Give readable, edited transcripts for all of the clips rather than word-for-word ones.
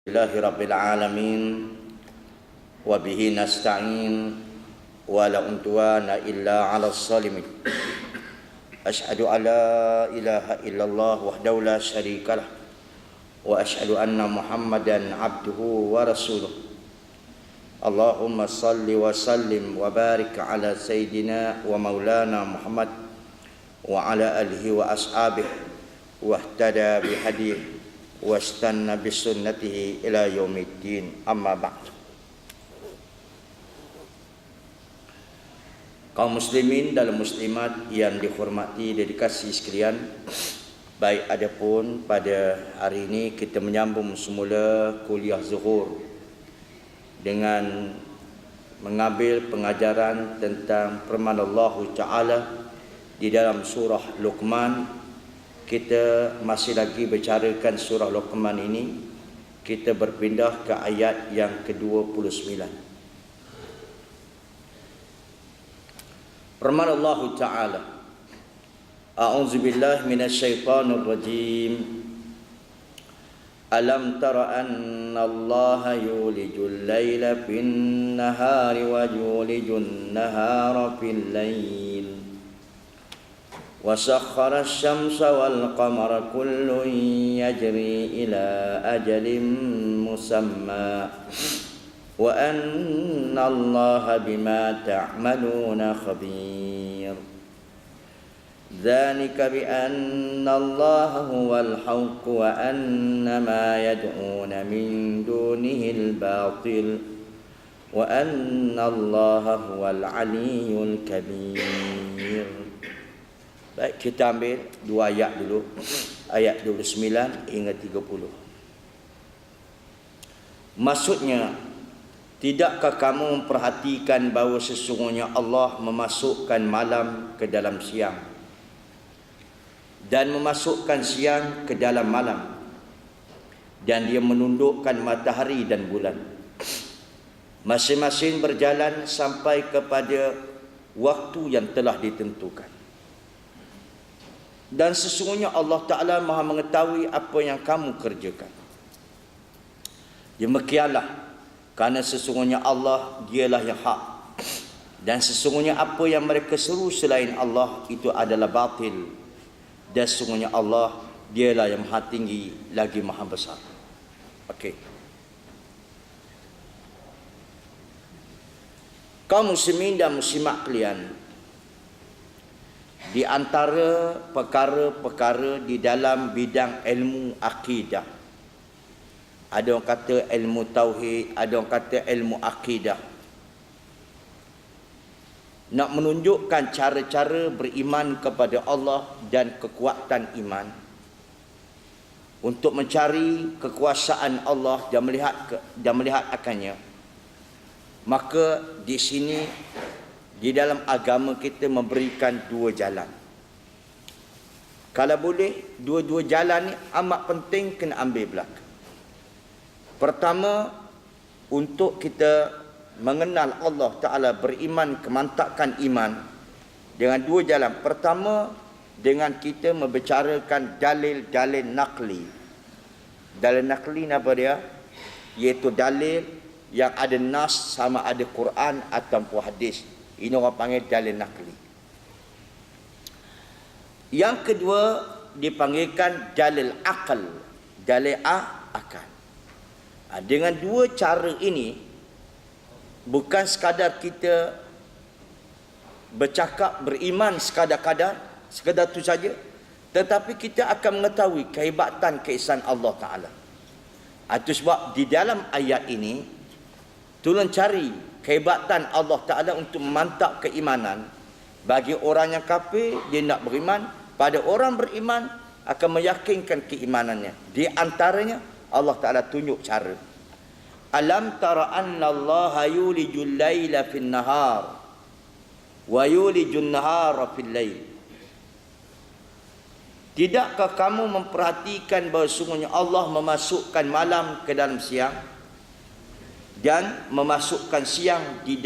Alhamdulillahi Rabbil Alamin wa bihi nasta'in wa la udwana illa 'alal zalimin. Asyhadu an la ilaha illallah wahdahu la syarikalah wa asyhadu anna Muhammadan 'abduhu wa rasuluh. Allahumma salli wa sallim wa barik ala sayyidina wa maulana Muhammad wa ala alihi wa ashabihi wa ihtada bihadihi wastanna bisunnatihi ila yaumiddin, amma ba'd. Kaum muslimin dan muslimat yang dihormati dan dikasihi sekalian, baik adapun pada hari ini kita menyambung semula kuliah zuhur dengan mengambil pengajaran tentang firman Allah Ta'ala di dalam surah Luqman. Kita masih lagi bicarakan surah Luqman ini. Kita berpindah ke ayat yang ke-29. Firman Allah Ta'ala, A'udzu billahi minasyaitonir rajim. Alam tara anna Allah yulijul laila fin nahari wa yulijun nahara fil lail. وسخر الشمس والقمر كل يجري إلى أجل مسمى وأن الله بما تعملون خبير ذلك بأن الله هو الحق وأن ما يدعون من دونه الباطل وأن الله هو العلي الكبير. Baik, kita ambil dua ayat dulu. Ayat 29 hingga 30. Maksudnya, tidakkah kamu memperhatikan bahawa sesungguhnya Allah memasukkan malam ke dalam siang dan memasukkan siang ke dalam malam, dan dia menundukkan matahari dan bulan, masing-masing berjalan sampai kepada waktu yang telah ditentukan. Dan sesungguhnya Allah Ta'ala maha mengetahui apa yang kamu kerjakan. Demikianlah, kerana sesungguhnya Allah dialah yang hak, dan sesungguhnya apa yang mereka seru selain Allah itu adalah batil, dan sesungguhnya Allah dialah yang maha tinggi lagi maha besar. Okey. Kaum muslimin dan muslimat kalian, di antara perkara-perkara di dalam bidang ilmu akidah, ada orang kata ilmu tauhid, ada orang kata ilmu akidah, nak menunjukkan cara-cara beriman kepada Allah dan kekuatan iman, untuk mencari kekuasaan Allah dan melihat akannya. Maka di sini, di dalam agama kita memberikan dua jalan. Kalau boleh, dua-dua jalan ni amat penting kena ambil belakang. Pertama, untuk kita mengenal Allah Ta'ala, beriman, kemantakan iman, dengan dua jalan. Pertama, dengan kita membicarakan dalil-dalil naqli. Dalil naqli ni apa dia? Iaitu dalil yang ada nas, sama ada Quran ataupun hadis. Ini orang panggil dalil naqli. Yang kedua dipanggilkan dalil akal. Dalil akal. Dengan dua cara ini, bukan sekadar kita bercakap beriman sekadar itu saja, tetapi kita akan mengetahui kehebatan keesaan Allah Ta'ala. Itu sebab di dalam ayat ini, tolong cari kehebatan Allah Ta'ala untuk memantap keimanan. Bagi orang yang kafir, dia nak beriman. Pada orang beriman, akan meyakinkan keimanannya. Di antaranya, Allah Ta'ala tunjuk cara. Alam tara anna Allah yulijul layla fin nahar wa yulijul nahara fil layl. Tidakkah kamu memperhatikan bahawa sungguhnya Allah memasukkan malam ke dalam siang dan memasukkan siang di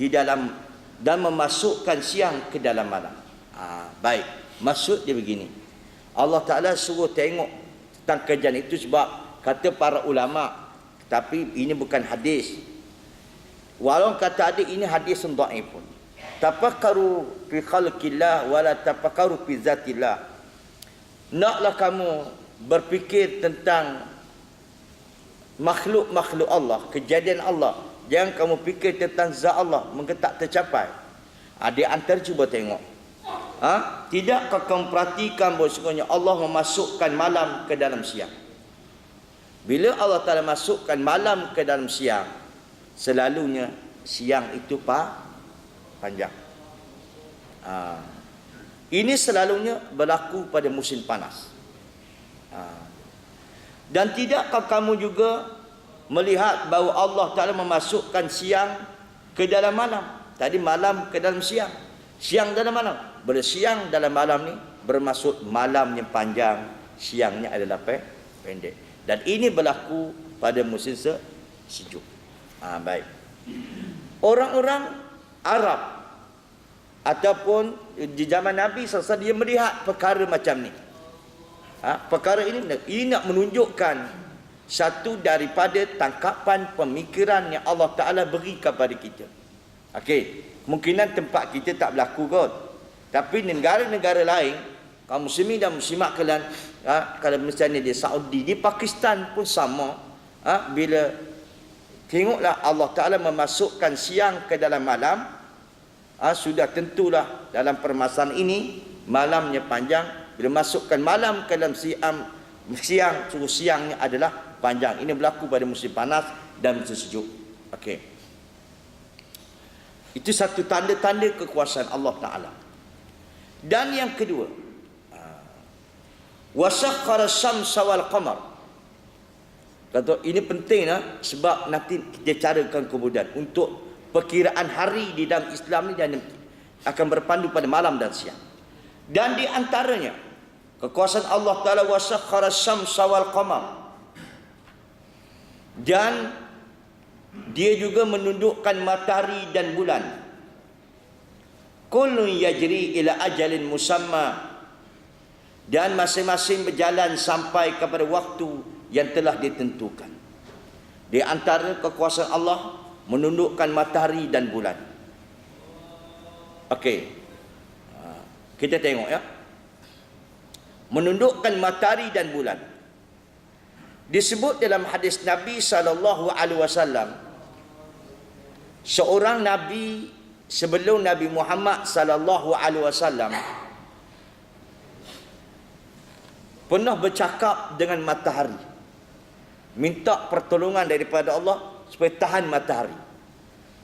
dalam, dan memasukkan siang ke dalam malam. Baik, maksud dia begini. Allah Ta'ala suruh tengok tentang kerjaan itu sebab kata para ulama, tapi ini bukan hadis. Walau kata ada ini hadis dhaif pun. Tafakkaru fi khalqillah wala tafakkaru fi zatillah. Naklah kamu berfikir tentang makhluk-makhluk Allah, kejadian Allah. Jangan kamu fikir tentang zat Allah, mungkin tak tercapai. Di antara cuba tengok. Tidakkah kamu perhatikan bahawa sebenarnya Allah memasukkan malam ke dalam siang? Bila Allah Ta'ala masukkan malam ke dalam siang, selalunya siang itu panjang. Ini selalunya berlaku pada musim panas. Dan tidakkah kamu juga melihat bahawa Allah Ta'ala memasukkan siang ke dalam malam? Tadi malam ke dalam siang, siang dalam malam. Bila siang dalam malam ni bermaksud malam yang panjang, siangnya adalah pendek. Dan ini berlaku pada musim sejuk. Baik. Orang-orang Arab ataupun di zaman Nabi SAW, dia melihat perkara macam ni. Perkara ini nak menunjukkan satu daripada tangkapan pemikiran yang Allah Ta'ala beri kepada kita. Okey, kemungkinan tempat kita tak berlaku kot. Tapi negara-negara lain, kaum muslimin dan muslimat kalian, kalau misalnya di Saudi, di Pakistan pun sama. Bila tengoklah Allah Ta'ala memasukkan siang ke dalam malam, sudah tentulah dalam permasalahan ini malamnya panjang. Bila masukkan malam ke dalam siang, suruh siangnya adalah panjang. Ini berlaku pada musim panas dan musim sejuk. Okey. Itu satu tanda-tanda kekuasaan Allah Ta'ala. Dan yang kedua, wasakhkhara asy-syamsa wal qamar. Kata ini penting sebab nanti kita carakan kemudian untuk perkiraan hari di dalam Islam ni dan akan berpandu pada malam dan siang. Dan di antaranya kekuasaan Allah Ta'ala wasakhkhara asy-syamsa wal qamar. Dan dia juga menundukkan matahari dan bulan. Kullun yajri ila ajalin musamma. Dan masing-masing berjalan sampai kepada waktu yang telah ditentukan. Di antara kekuasaan Allah menundukkan matahari dan bulan. Okey. Kita tengok ya. Menundukkan matahari dan bulan. Disebut dalam hadis Nabi SAW, seorang Nabi sebelum Nabi Muhammad SAW pernah bercakap dengan matahari, minta pertolongan daripada Allah supaya tahan matahari.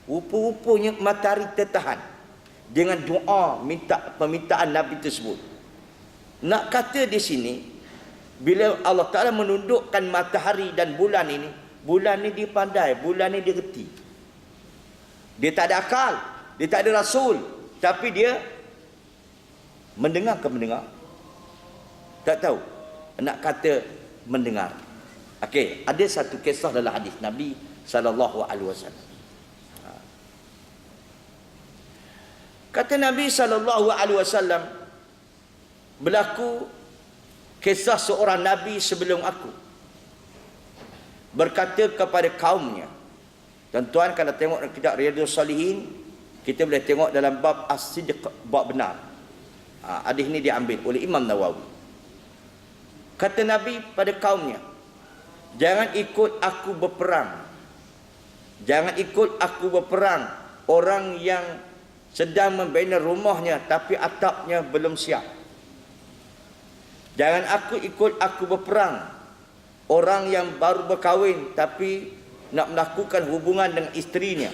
Rupa-rupanya matahari tertahan dengan doa permintaan Nabi tersebut. Nak kata di sini, bila Allah Ta'ala menundukkan matahari dan bulan ini, bulan ni dia pandai, bulan ni dia reti. Dia tak ada akal, dia tak ada rasul, tapi dia mendengar ke mendengar? Tak tahu. Nak kata mendengar. Okey, ada satu kisah dalam hadis Nabi SAW. Kata Nabi SAW, berlaku kisah seorang Nabi sebelum aku berkata kepada kaumnya. Tuan-tuan kalau tengok kitab Riyadhus Salihin, kita boleh tengok dalam bab as-sidq, bab benar. Hadis ini diambil oleh Imam Nawawi. Kata Nabi pada kaumnya, jangan ikut aku berperang. Jangan ikut aku berperang orang yang sedang membina rumahnya tapi atapnya belum siap. Jangan ikut aku berperang orang yang baru berkahwin tapi nak melakukan hubungan dengan isterinya.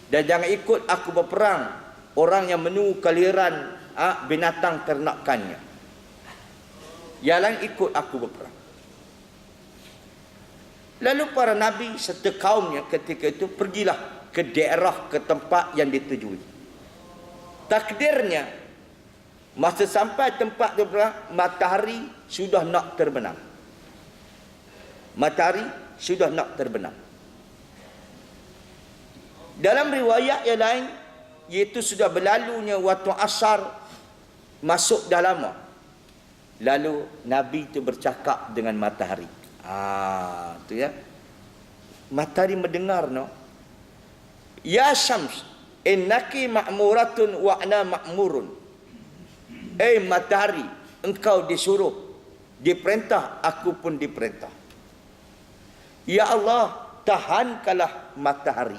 Dan jangan ikut aku berperang orang yang menunggu kelahiran binatang ternakannya. Jangan ikut aku berperang. Lalu para nabi serta kaumnya ketika itu pergilah ke daerah, ke tempat yang ditujui. Takdirnya masa sampai tempat itu, matahari sudah nak terbenam. Matahari sudah nak terbenam. Dalam riwayat yang lain, iaitu sudah berlalunya waktu asar, masuk dah lama. Lalu Nabi itu bercakap dengan matahari. Tu ya. Matahari mendengar, no. Ya Syams, innaki ma'muratun wa ana ma'murun. Matahari, engkau disuruh, diperintah, aku pun diperintah. Ya Allah, tahankanlah matahari.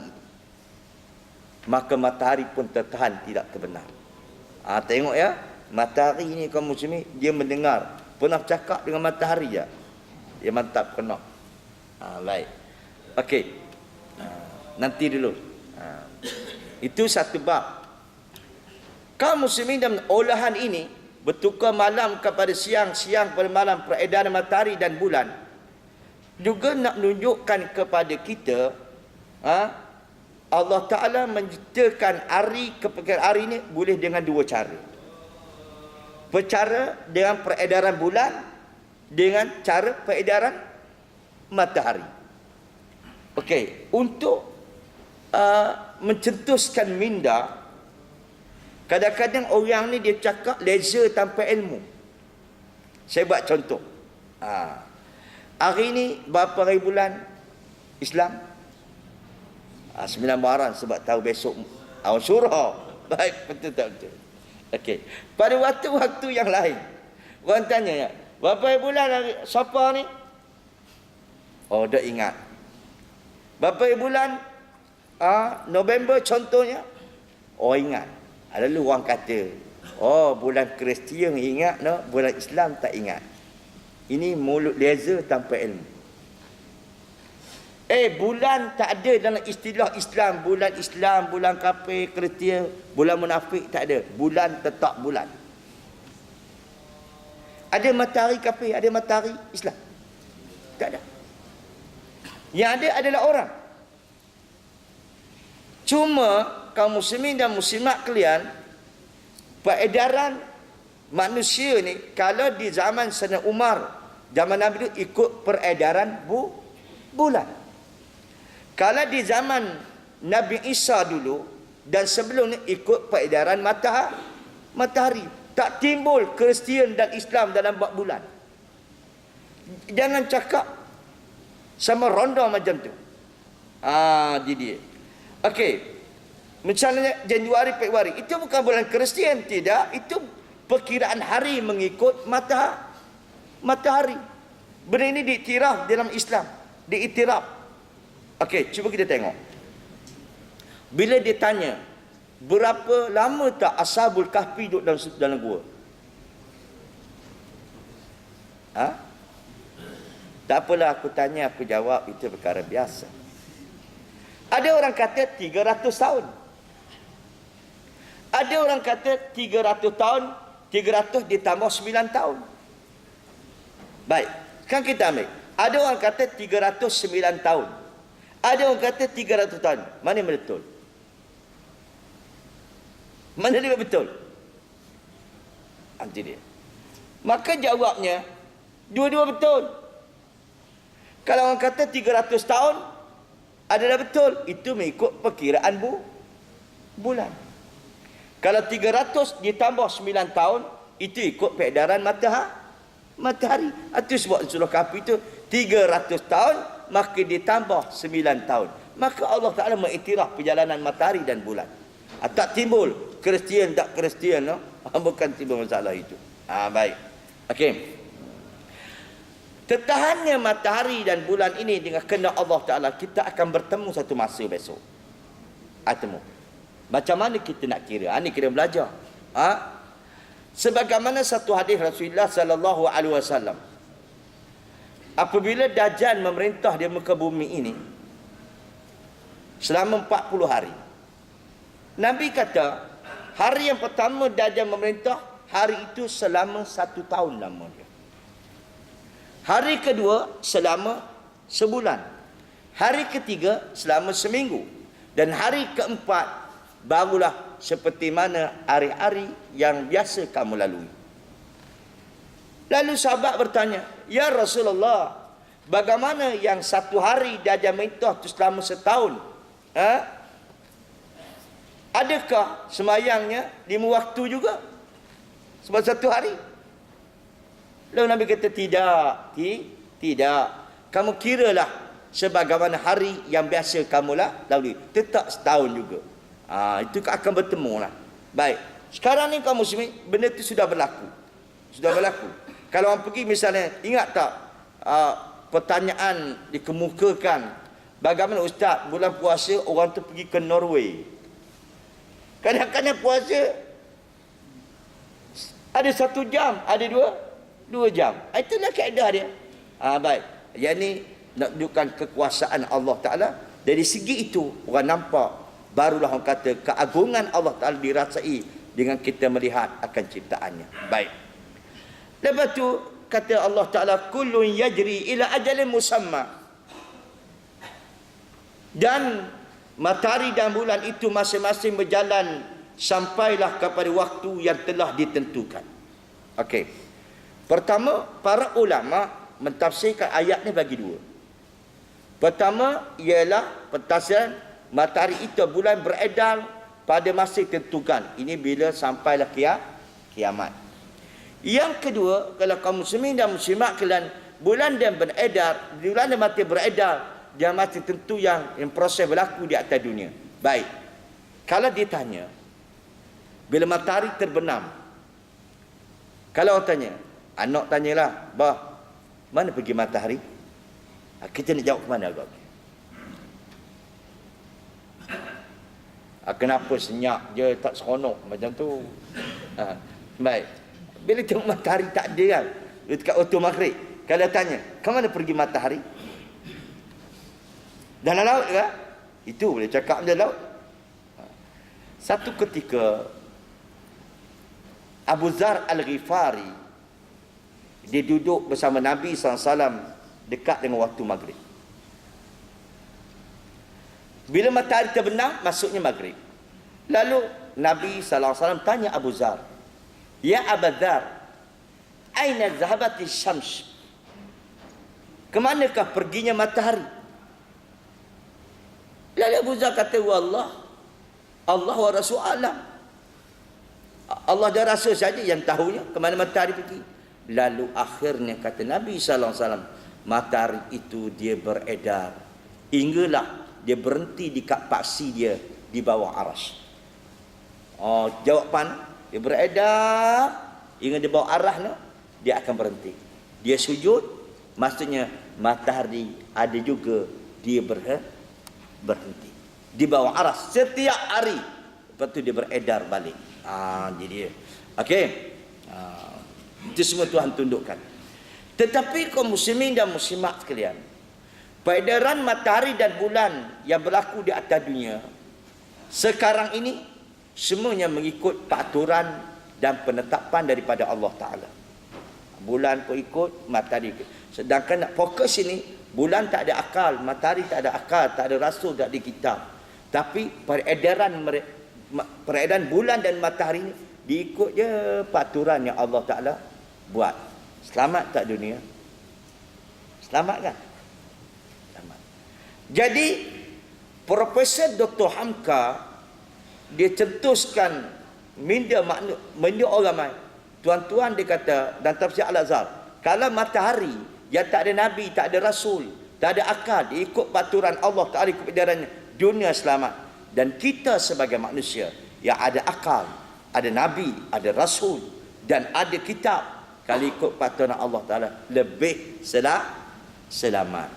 Maka matahari pun tertahan, tidak terbenar. Tengok ya, matahari ni kaum muslimin, dia mendengar. Pernah cakap dengan matahari je. Dia mantap kena. Baik. Okey. Nanti dulu. Itu satu bab. Kaum muslimin dalam olahan ini bertukar malam kepada siang, siang kepada malam, peredaran matahari dan bulan juga nak menunjukkan kepada kita Allah Ta'ala menciptakan hari kepada hari ini boleh dengan dua cara. Cara dengan peredaran bulan, dengan cara peredaran matahari. Okey, untuk mencetuskan minda, kadang-kadang orang ni dia cakap laser tanpa ilmu. Saya buat contoh. Hari ni berapa hari bulan Islam? 9 Muharram, sebab tahu besok Asyura. Baik, betul tak betul? Okey. Pada waktu-waktu yang lain, orang tanya, berapa hari bulan siapa ni? Oh, dah ingat. Berapa hari bulan November contohnya? Oh, ingat. Lalu orang kata, oh, bulan Kristian ingat, no? Bulan Islam tak ingat. Ini mulut laser tanpa ilmu. Bulan tak ada dalam istilah Islam. Bulan kafir, Kristian, bulan munafik, tak ada. Bulan tetap bulan. Ada matahari kafir, ada matahari Islam? Tak ada. Yang ada adalah orang. Cuma kaum muslimin dan muslimat kalian, peredaran manusia ni, kalau di zaman Sayyidina Umar, zaman Nabi itu ikut peredaran bulan. Kalau di zaman Nabi Isa dulu dan sebelum ni ikut peredaran matahari. Tak timbul Kristian dan Islam dalam bab bulan. Jangan cakap sama ronda macam tu. Jadi dia. Okey. Misalnya Januari, Februari, itu bukan bulan Kristian, tidak. Itu perkiraan hari mengikut matahari. Benda ini diiktiraf dalam Islam, diiktiraf. Okey, cuba kita tengok. Bila dia tanya, berapa lama tak Ashabul Kahfi duduk dalam gua? Tak apalah, aku tanya, aku jawab, itu perkara biasa. Ada orang kata 300 tahun. Ada orang kata 300 tahun, 300 ditambah 9 tahun. Baik, sekarang kita ambil. Ada orang kata 309 tahun. Ada orang kata 300 tahun. Mana yang betul? Mana yang betul? Nanti dia. Maka jawabnya, dua-dua betul. Kalau orang kata 300 tahun, adalah betul. Itu mengikut perkiraan bulan. Kalau 300 ditambah 9 tahun, itu ikut peredaran matahari. Itu sebab surah Kahfi itu 300 tahun, maka ditambah 9 tahun. Maka Allah Ta'ala mengiktiraf perjalanan matahari dan bulan. Tak timbul Kristian tak Kristian, no? Bukan timbul masalah itu. Baik. Okey. Tertahannya matahari dan bulan ini dengan kehendak Allah Ta'ala, kita akan bertemu satu masa besok. Temu. Macam mana kita nak kira? Ini kira belajar. Sebagaimana satu hadis Rasulullah sallallahu alaihi wasallam, apabila Dajjal memerintah di muka bumi ini selama 40 hari. Nabi kata, hari yang pertama Dajjal memerintah, hari itu selama 1 tahun lamanya. Hari kedua selama sebulan. Hari ketiga selama seminggu. Dan hari keempat barulah seperti mana hari-hari yang biasa kamu lalui. Lalu sahabat bertanya, ya Rasulullah, bagaimana yang 1 hari Dajjal merintah itu selama setahun? Adakah semayangnya 5 waktu juga? Sebab 1 hari? Lalu Nabi kata, tidak. kamu kiralah sebagaimana hari yang biasa kamu lalui. Tetap setahun juga. Itu akan bertemu lah. Baik. Sekarang ni kaum muslimin, benda itu sudah berlaku. Sudah berlaku. Kalau orang pergi misalnya, ingat tak pertanyaan dikemukakan, bagaimana Ustaz, bulan puasa orang tu pergi ke Norway. Kadang-kadang puasa ada 1 jam, ada 2 jam. Itulah kaedah dia. Baik. Yang ni nak tunjukkan kekuasaan Allah Ta'ala. Dari segi itu, orang nampak, barulah orang kata keagungan Allah Ta'ala dirasai dengan kita melihat akan ciptaannya. Baik. Lepas tu, kata Allah Ta'ala, kullun yajri ila ajalin musamma. Dan matahari dan bulan itu masing-masing berjalan sampailah kepada waktu yang telah ditentukan. Okey. Pertama, para ulama mentafsirkan ayat ni bagi 2. Pertama ialah pentafsiran matahari itu bulan beredar pada masa ditentukan. Ini bila sampailah kiamat. Yang kedua, kalau kaum muslimin dan muslimat kalian, bulan dan beredar, bulan dan matahari beredar dia masa tentu yang proses berlaku di atas dunia. Baik. Kalau ditanya, bila matahari terbenam, kalau orang tanya, anak tanyalah, bah, mana pergi matahari? Kita nak jawab ke mana agak? Kenapa senyap je, tak seronok macam tu? Baik. Bila tengok matahari tak ada kan, dekat waktu maghrib, kalau tanya, ke mana pergi matahari? Dalam laut ke? Itu boleh cakap dalam laut. Satu ketika Abu Zar Al-Ghifari dia duduk bersama Nabi SAW dekat dengan waktu maghrib. Bila matahari terbenam, masuknya maghrib. Lalu Nabi SAW tanya Abu Zar, "Ya Abu Zar, aina zahabati syams?" Kemanakah perginya matahari? Lalu Abu Zar kata, "Wallah, Allah wa Rasul alam." Allah dan Rasul saja yang tahunya ke mana matahari pergi. Lalu akhirnya kata Nabi SAW, matahari itu dia beredar hinggalah dia berhenti di kat paksi dia di bawah aras. Jawapan dia beredar hingga di bawah arasnya dia akan berhenti. Dia sujud, maksudnya matahari ada juga dia berhenti di bawah aras setiap hari. Lepas tu dia beredar balik. Jadi dia. Okey. Itu semua Tuhan tundukkan. Tetapi kaum muslimin dan muslimat sekalian, peredaran matahari dan bulan yang berlaku di atas dunia sekarang ini semuanya mengikut peraturan dan penetapan daripada Allah Ta'ala. Bulan pun ikut, matahari ikut. Sedangkan nak fokus ini, bulan tak ada akal, matahari tak ada akal, tak ada rasul, tak ada kitab. Tapi peredaran bulan dan matahari ini diikut je peraturan yang Allah Ta'ala buat. Selamat tak dunia? Selamat kan? Selamat. Jadi Profesor Dr. Hamka dia cetuskan minda orang ramai. Tuan-tuan dia kata dan tafsir Al-Azhar, kalau matahari yang tak ada nabi, tak ada rasul, tak ada akal, dia ikut peraturan Allah Ta'ala, ikut edarannya, dunia selamat. Dan kita sebagai manusia yang ada akal, ada nabi, ada rasul dan ada kitab, kalau ikut peraturan Allah Ta'ala lebih selamat.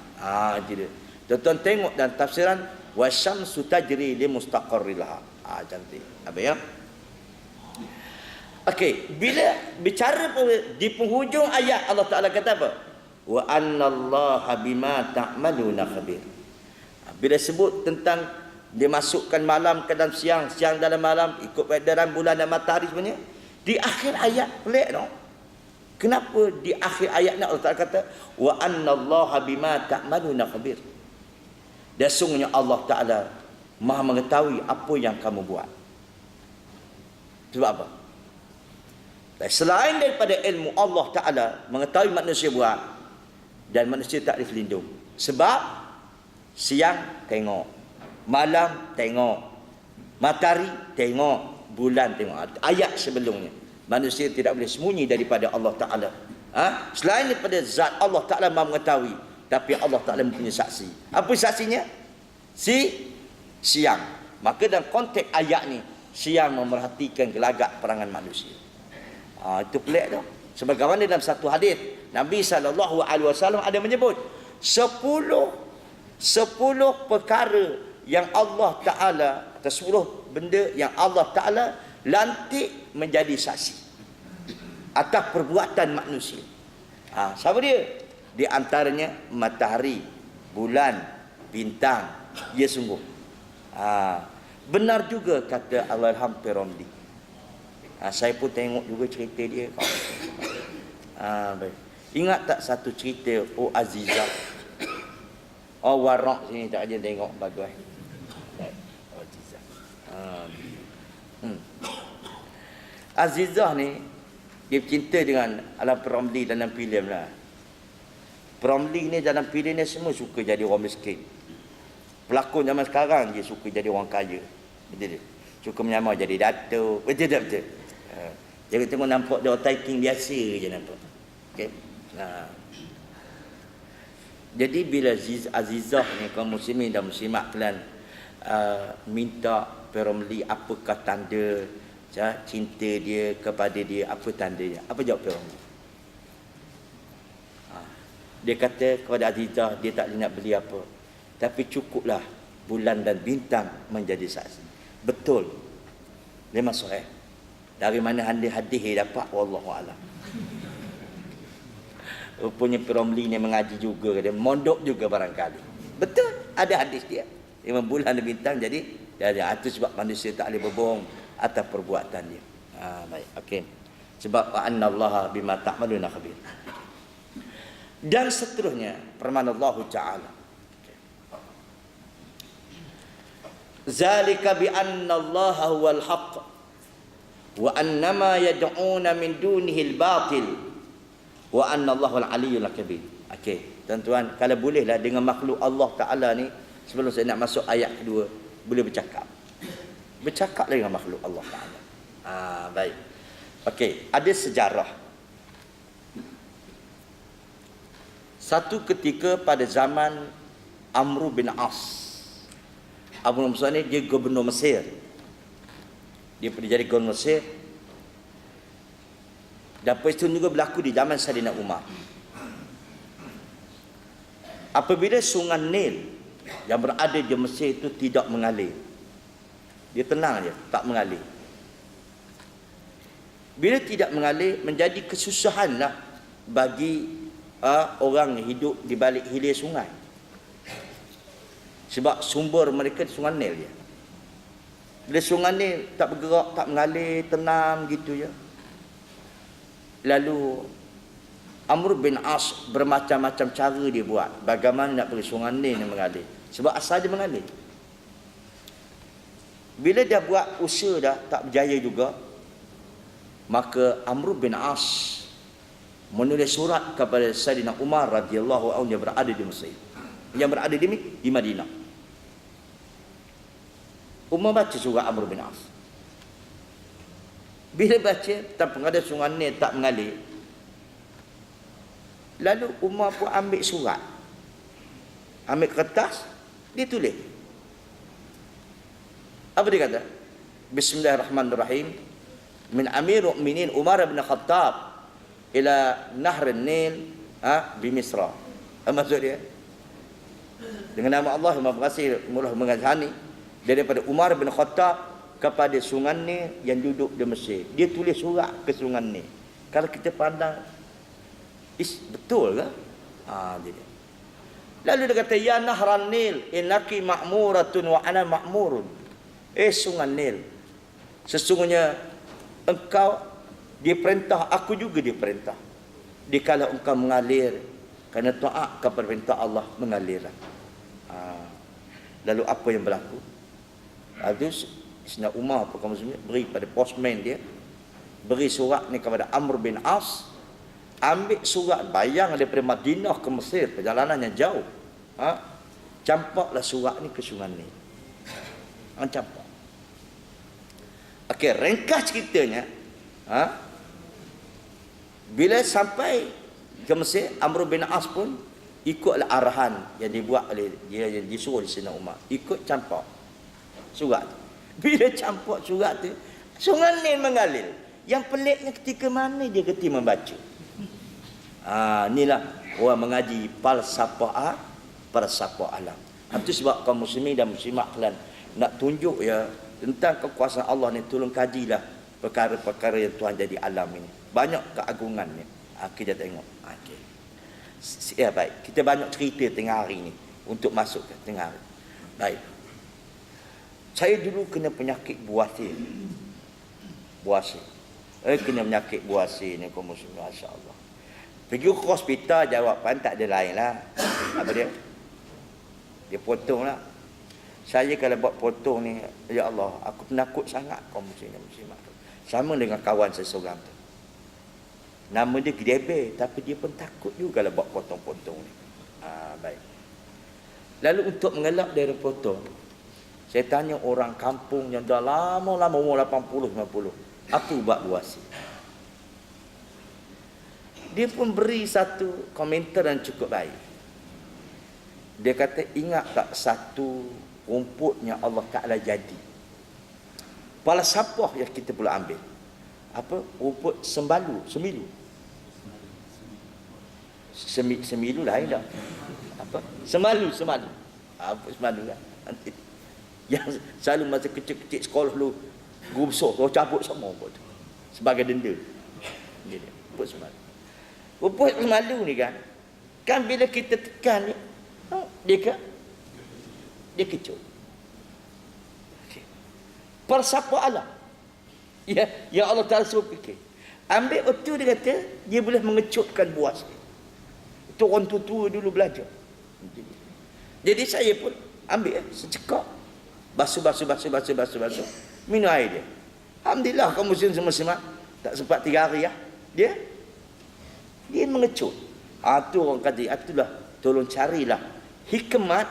Jadi tuan-tuan tengok dan tafsiran wasyamsu tajri li mustaqarrilaha. Cantik. Apa ya? Okey, bila bicara di penghujung ayat Allah Ta'ala kata apa? Wa annallaha bima ta'maluna khabir. Bila sebut tentang dia masukkan malam ke dalam siang, siang dalam malam, ikut peredaran bulan dan matahari sebenarnya, di akhir ayat pelik no. Kenapa di akhir ayatnya Allah Ta'ala kata wa annallaha bima ta'maluna khabir? Dan sungguhnya Allah Ta'ala Maha mengetahui apa yang kamu buat. Sebab apa? Dan selain daripada ilmu Allah Ta'ala mengetahui manusia buat, dan manusia tak boleh berlindung. Sebab siang tengok, malam tengok, matahari tengok, bulan tengok. Ayat sebelumnya, manusia tidak boleh sembunyi daripada Allah Ta'ala. Selain daripada zat Allah Ta'ala Maha mengetahui, tapi Allah Ta'ala mempunyai saksi. Apa saksinya? Siang. Maka dalam konteks ayat ni, siang memerhatikan gelagak perangan manusia. Itu pelik tu. Sebagaimana dalam satu hadis Nabi SAW ada menyebut 10 perkara yang Allah Ta'ala, atau 10 benda yang Allah Ta'ala lantik menjadi saksi atas perbuatan manusia. Siapa dia? Di antaranya matahari, bulan, bintang. Ya sungguh. Benar juga kata Allahyarham Piramli. Saya pun tengok juga cerita dia. Baik. Ingat tak satu cerita Azizah? Warak sini tak ada tengok bagus. Azizah. Azizah ni dia cinta dengan Alam Piramli dalam filem lah. Piramli ni dalam filem ni semua suka jadi orang miskin. Pelakon zaman sekarang dia suka jadi orang kaya. Betul tak? Suka menyamar jadi datuk. Betul tak betul? Jadi tengok nampak dia typing biasa je nampak. Okey. Jadi bila Azizah ni kaum muslimin dan muslimat kalian minta Piramli apakah tanda cinta dia kepada dia, apa tandanya? Apa jawab Piramli? Dia kata kepada Azizah dia tak nak beli apa, tapi cukuplah bulan dan bintang menjadi saksi. Betul. Memang sahih. Dari mana hadis dapat wallahu alam. Rupanya Piramli ni mengaji juga, dia mondok juga barangkali. Betul, ada hadis dia. 5 bulan dan bintang jadi itu sebab manusia tak boleh berbohong atas perbuatan dia. Baik, okey. Sebab annallaha bima ta'maluna khabir. Dan seterusnya firman Allah Ta'ala. Zalika bi anna Allah huwal haqq wa annama yad'una min dunihi al-batil wa anna Allahul aliyyul kabir. Okey, tuan-tuan, kalau bolehlah dengan makhluk Allah Taala ni, sebelum saya nak masuk ayat kedua, boleh bercakap. Bercakap dengan makhluk Allah Taala. Baik. Okey, ada sejarah. Satu ketika pada zaman Amr bin As. Amr bin As ni dia gubernur Mesir. Dia pernah jadi gubernur Mesir. Dan peristiwa juga berlaku di zaman Sayyidina Umar. Apabila sungai Nil yang berada di Mesir itu tidak mengalir, dia tenang je, tak mengalir. Bila tidak mengalir, menjadi kesusahanlah bagi orang yang hidup di balik hilir sungai. Sebab sumber mereka di sungai Nil je. Bila sungai Nil tak bergerak, tak mengalir, tenang gitu je. Lalu Amr bin As bermacam-macam cara dia buat bagaimana nak bagi sungai Nil yang mengalir. Sebab asal dia mengalir. Bila dia buat usaha dah tak berjaya juga, maka Amr bin As menulis surat kepada Sayyidina Umar radhiyallahu anhu yang berada di Mesir, yang berada di Madinah. Umar baca surat Amr bin As. Bila baca tentang pengadaan sungai Nil tak mengalir, lalu Umar pun ambil surat, ambil kertas, dia tulis. Apa dia kata? Bismillahirrahmanirrahim. Min Amir Mu'minin Umar bin Khattab ila Nahr Nil di Misra. Apa maksud dia? Dengan nama Allah yang Maha Pengasih Murah Mengasihani, daripada Umar bin Khattab kepada sungai Nil yang duduk di Mesir. Dia tulis surat ke sungai Nil. Kalau kita pandang, betul ke? Jadi. Lalu dia kata, ya Nahran Nil innaki ma'muratun wa ana ma'murun. Sungai Nil, sesungguhnya engkau diperintah, aku juga diperintah. Dikala engkau mengalir kerana taat kepada perintah Allah, mengalirlah. Lalu apa yang berlaku? Lalu Sayyidina Umar beri pada postman dia, beri surat ni kepada Amr bin As. Ambil surat, bayang daripada Madinah ke Mesir, perjalanan yang jauh. Campaklah surat ni ke sungai ni. Campak. Okey, ringkas ceritanya. Bila sampai ke Mesir, Amr bin As pun ikutlah arahan yang dibuat oleh dia, yang disuruh di Sayyidina Umar. Ikut campak surat tu. Bila campak surat tu, sungai mengalir. Yang peliknya ketika mana dia kerti membaca. Inilah orang mengaji falsafah alam. Itu sebab kaum muslimin dan muslimat kalian nak tunjuk ya tentang kekuasaan Allah ni, tolong kajilah perkara-perkara yang Tuhan jadi alam ini. Banyak keagungannya. Kita tengok. Okey. Ya baik. Kita banyak cerita tengah hari ni untuk masuk ke tengah hari. Baik. Saya dulu kena penyakit buasir. Kena penyakit buasir ni kaum muslimin, masya-Allah. Pergi ke hospital, jawapan tak ada lain lah. Apa dia? Dia potong lah. Saya kalau buat potong ni, ya Allah, aku penakut sangat kaum muslimin muslimat. Sama dengan kawan seseorang tu. Nama dia Gedebe, tapi dia pun takut juga kalau buat potong-potong ni. Baik. Lalu untuk mengelak dari potong, saya tanya orang kampung yang dah lama-lama, umur 80-90, apa ubat buasi? Dia pun beri satu komentar yang cukup baik. Dia kata, ingat tak satu rumput yang Allah Ta'ala jadi? Falsafah yang kita perlu ambil. Apa? Rumput semilu. Semilu lain tak? Apa? Semalu. Apa semalu kan? Nanti. Yang selalu masa kecil-kecil sekolah dulu, guru besar, kau cabut semua rumput tu. Sebagai denda. Jadi, rumput semalu. Rumput semalu ni kan bila kita tekan ni, dia kecut. Falsafah alam. Ya Allah Ta'ala suruh fikir. Ambil itu, dia kata dia boleh mengecutkan buas. Itu orang tua dulu belajar. Jadi saya pun ambil secekap, basuh. Minum air dia. Alhamdulillah kaum muslim semua tak sempat 3 hari ya. Dia mengecut. Tu orang kata, itulah tolong carilah hikmat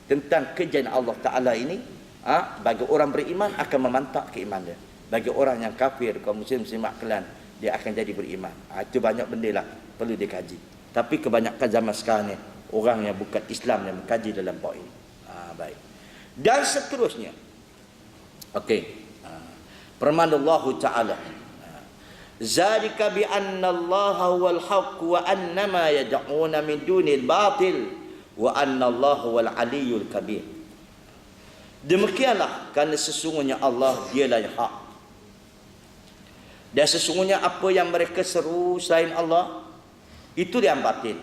tentang kejadian Allah Ta'ala ini. Bagi orang beriman akan memantap keimanan dia. Bagi orang yang kafir, kaum muslim muslimat kalian, dia akan jadi beriman. Itu banyak benda lah perlu dikaji. Tapi kebanyakan zaman sekarang ni, orang yang bukan Islam yang mengkaji dalam bab ini. Baik. Dan seterusnya. Okey. Firman Allah Ta'ala, zalika bi anna Allah huwal haqq wa annama yad'una min dunil batil wa anna Allah huwal aliyyul kabir. Demikianlah kerana sesungguhnya Allah dialah yang hak. Dan sesungguhnya apa yang mereka seru selain Allah, itu yang batil.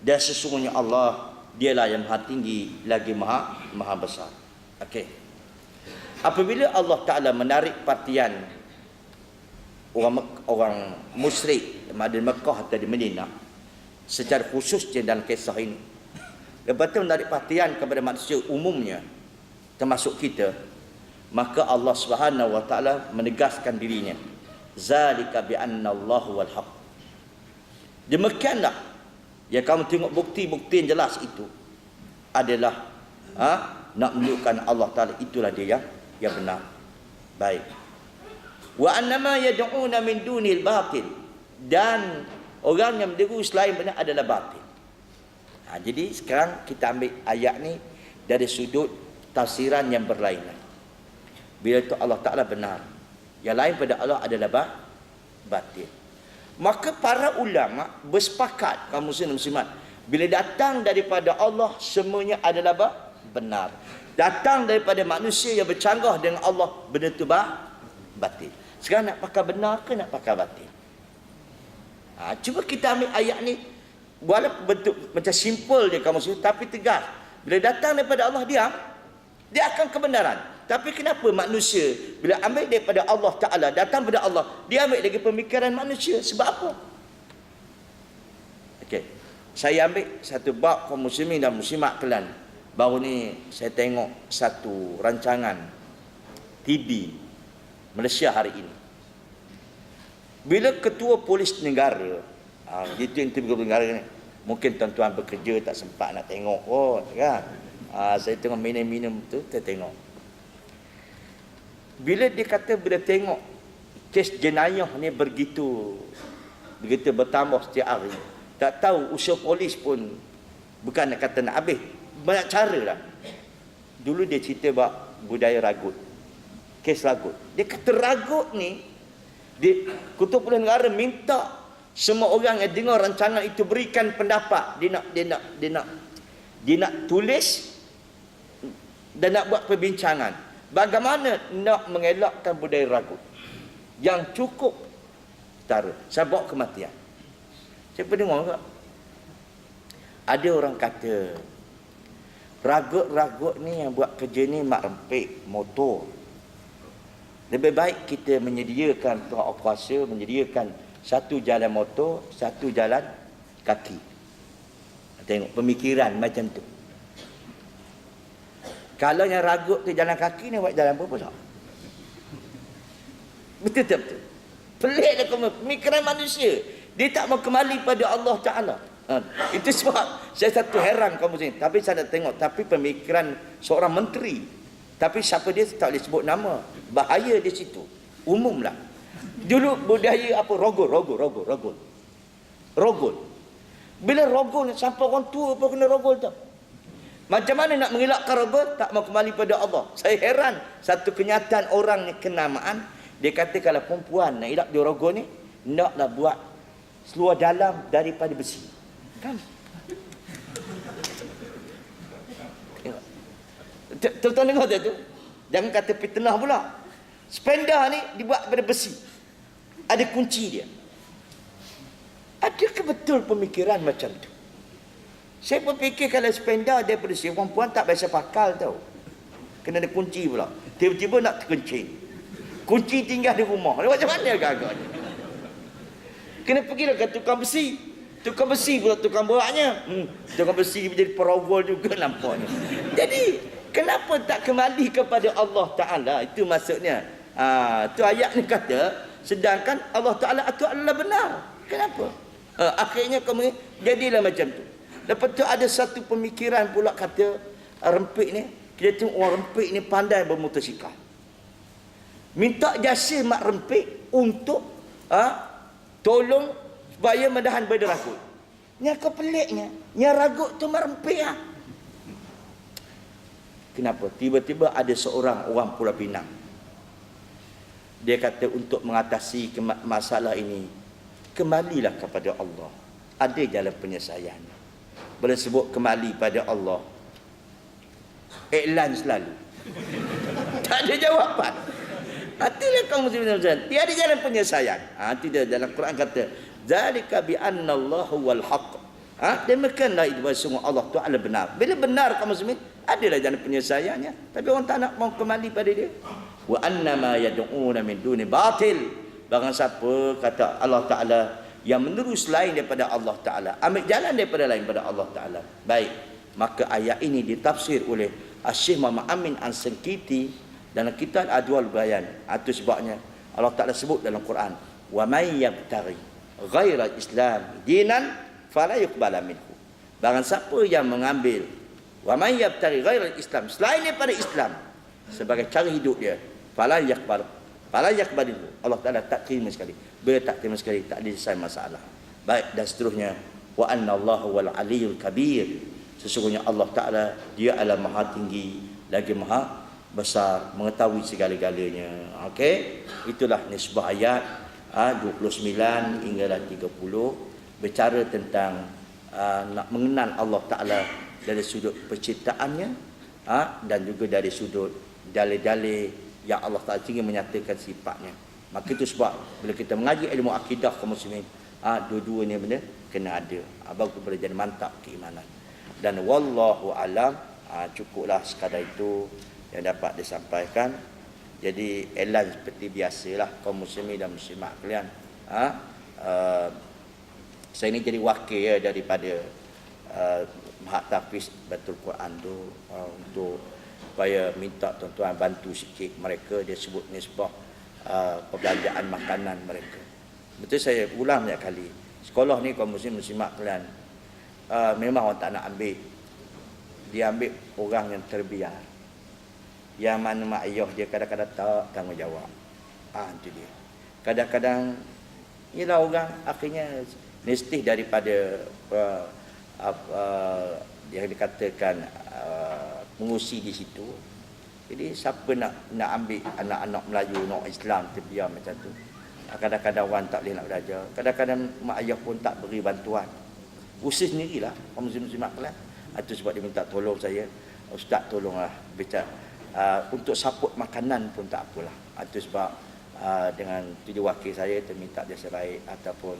Dan sesungguhnya Allah dialah yang maha tinggi lagi maha besar. Okey. Apabila Allah Ta'ala menarik perhatian orang musyrik di Mekah atau di Madinah secara khususnya dalam kisah ini, lepas itu menarik perhatian kepada manusia umumnya termasuk kita, maka Allah Subhanahu wa Ta'ala menegaskan dirinya, zalika bi anna Allah wal haq. Demikianlah yang kamu tengok bukti-bukti yang jelas itu adalah nak menunjukkan Allah Ta'ala itulah dia yang benar. Baik. Wa annama yad'una min dunil batil, dan orang yang menderu selain benar adalah batil. Jadi sekarang kita ambil ayat ni dari sudut tafsiran yang berlainan. Bila itu Allah Ta'ala benar, yang lain pada Allah adalah batil. Maka para ulama bersepakat, kaum muslim muslimat, bila datang daripada Allah semuanya adalah benar. Datang daripada manusia yang bercanggah dengan Allah, benda itu batil. Sekarang nak pakai benar ke nak pakai batil? Cuba kita ambil ayat ni, walaupun bentuk macam simple je kaum muslim, tapi tegas. Bila datang daripada Allah, dia akan kebenaran. Tapi kenapa manusia bila ambil daripada Allah Ta'ala, datang pada Allah, dia ambil lagi pemikiran manusia? Sebab apa? Okey. Saya ambil satu bab kaum muslimin dan muslimat kalian. Baru ni saya tengok satu rancangan TV Malaysia hari ini. Bila ketua polis negara, itu yang TV negara ni, mungkin tuan-tuan bekerja tak sempat nak tengok kan. Saya tengok minum-minum tu, saya tengok. Bila dia kata, bila tengok kes jenayah ni begitu bertambah setiap hari, tak tahu usaha polis pun Bukan nak kata nak habis. Banyak cara lah. Dulu dia cerita bab budaya ragut. Kes ragut. Dia kata ragut ni, Kutub Peluang Negara minta semua orang yang dengar rancangan itu berikan pendapat. Dia nak tulis dan nak buat perbincangan. Bagaimana nak mengelakkan budaya ragut yang cukup setara sebab kematian. Saya pernah dengar tak? Ada orang kata ragut-ragut ni yang buat kerja ni mak rempik motor. Lebih baik kita menyediakan tuan kuasa, menyediakan satu jalan motor, satu jalan kaki. Tengok pemikiran macam tu. Kalau yang ragut tu jalan kaki ni buat jalan apa pula? Betul tak betul? Pelik dah pemikiran manusia. Dia tak mau kembali pada Allah Ta'ala. Itu sebab saya satu heran kamu sini. Tapi saya nak tengok. Tapi pemikiran seorang menteri. Tapi siapa dia tak boleh sebut nama. Bahaya di situ. Umumlah. Dulu budaya apa? Rogol. Bila rogol sampai orang tua pun kena rogol tau. Macam mana nak mengelakkan rogol? Tak mau kembali pada Allah. Saya heran. Satu kenyataan orang ni kenamaan. Dia kata kalau perempuan nak elak dia rogol ni, naklah buat seluar dalam daripada besi. Kan? Tuan-tuan dengar tak tu? Jangan kata fitnah pula. Spenda ni dibuat daripada besi. Ada kunci dia. Adakah betul pemikiran macam tu? Saya pun fikir kalau spenda daripada besi, perempuan tak biasa pakal tau. Kena ada kunci pula. Tiba-tiba nak terkencing. Kunci tinggal di rumah. Macam mana agak-agak ni? Kena pergi ke tukang besi. Tukang besi pula tukang boraknya. Tukang besi menjadi perogol juga nampaknya. Jadi, kenapa tak kembali kepada Allah Ta'ala? Itu maksudnya. Itu ayat ni kata, sedangkan Allah Ta'ala itu adalah benar. Kenapa? Akhirnya kamu jadilah macam tu. Lepas tu ada satu pemikiran pula kata, rempik ni, kita tengok orang rempik ni pandai bermotosikal. Minta jasa mak rempik untuk tolong supaya menahan badan ragut. Yang kepeliknya, yang ragut tu mak rempik lah. Kenapa? Tiba-tiba ada seorang orang Pulau Pinang. Dia kata untuk mengatasi masalah ini, kembalilah kepada Allah. Ada jalan penyelesaian. Boleh sebut kembali pada Allah. Iklan selalu. Tak ada jawapan. Itulah kaum muslimin. Dia ada jalan penyelesaian. Itu dia dalam Quran kata, zalika bi anna Allah huwal haqq. Demikianlah itu semua Allah Ta'ala benar. Bila benar kaum muslimin, adalah jalan penyelesaiannya. Tapi orang tak nak mau kembali pada dia. Wa annama yad'una min duni batil. Barang siapa kata Allah Ta'ala yang menyeru selain daripada Allah Ta'ala, ambil jalan daripada lain pada Allah Ta'ala. Baik, maka ayat ini ditafsir oleh Syekh Muhammad Amin An-Sankiti dalam kitab Adwal Bayan. Itu sebabnya Allah Ta'ala sebut dalam Quran, wa may yabtaghi ghaira islam dinan fala yuqbala minhu. Barang siapa yang mengambil wa may yabtaghi ghaira islam, selain daripada Islam sebagai cara hidup dia, fala yuqbal itu Allah Ta'ala tak terima sekali. Bila tak terima sekali, tak ada selesai masalah. Baik, dan seterusnya, wa anna Allah wal aliyul kabir. Sesungguhnya Allah Ta'ala dia adalah maha tinggi lagi maha besar, mengetahui segala-galanya. Okey, itulah nisbah ayat 29 hinggalah 30 bercara tentang nak mengenal Allah Ta'ala dari sudut penciptaannya dan juga dari sudut dalil-dalil yang Allah Ta'ala ingin menyatakan sifatnya. Maka itu sebab bila kita mengaji ilmu akidah kaum muslimin, dua-duanya benda kena ada. Baru boleh jadi mantap keimanan. Dan wallahu alam, cukuplah sekadar itu yang dapat disampaikan. Jadi elan seperti biasalah kaum muslimin dan muslimat kalian. Saya ini jadi wakil ya daripada Mahat Tahfiz Batul Quran tu untuk supaya minta tuan-tuan bantu sikit mereka. Dia sebut nisbah perbelanjaan makanan mereka. Betul, saya ulang banyak kali. Sekolah ni kaum muslim muslimat kalian, memang orang tak nak ambil. Dia ambil orang yang terbiar, yang mana mak ayah dia kadang-kadang tak tanggungjawab. Itu dia. Kadang-kadang ialah orang akhirnya nestih daripada Dia dikatakan pengungsi di situ. Jadi siapa nak ambil anak-anak Melayu, nak Islam terbiar macam tu. Kadang-kadang orang tak boleh nak belajar. Kadang-kadang mak ayah pun tak beri bantuan. Usaha sendirilah orang muslim-muslimat Kelang. Itu sebab dia minta tolong saya. Ustaz tolonglah untuk support makanan pun tak apalah. Itu sebab dengan tujuh wakil saya terminta jasa baik ataupun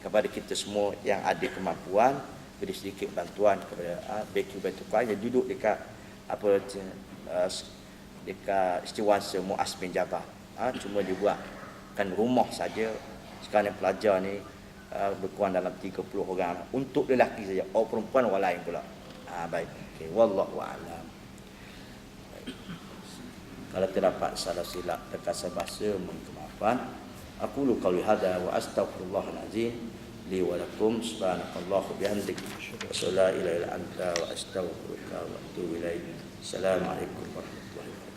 kepada kita semua yang ada kemampuan beri sedikit bantuan kepada BQ Baitul yang duduk dekat dekat Istiwasa Muaz bin Jabal. Cuma dibuatkan rumah saja. Sekarang pelajar ni berkurang dalam 30 orang untuk lelaki saja. Orang perempuan orang lain pula. Baik. Okey, wallahu a'lam. Kalau terdapat salah silap terkasar bahasa, mohon kemaafan. Aku lu qauli hada wa astaghfirullahal azim li wa lakum subhanakallahu bihamdik wa la ilaha illa anta wa astaghfiruka wa atubu ilaik. Assalamualaikum warahmatullahi wabarakatuh.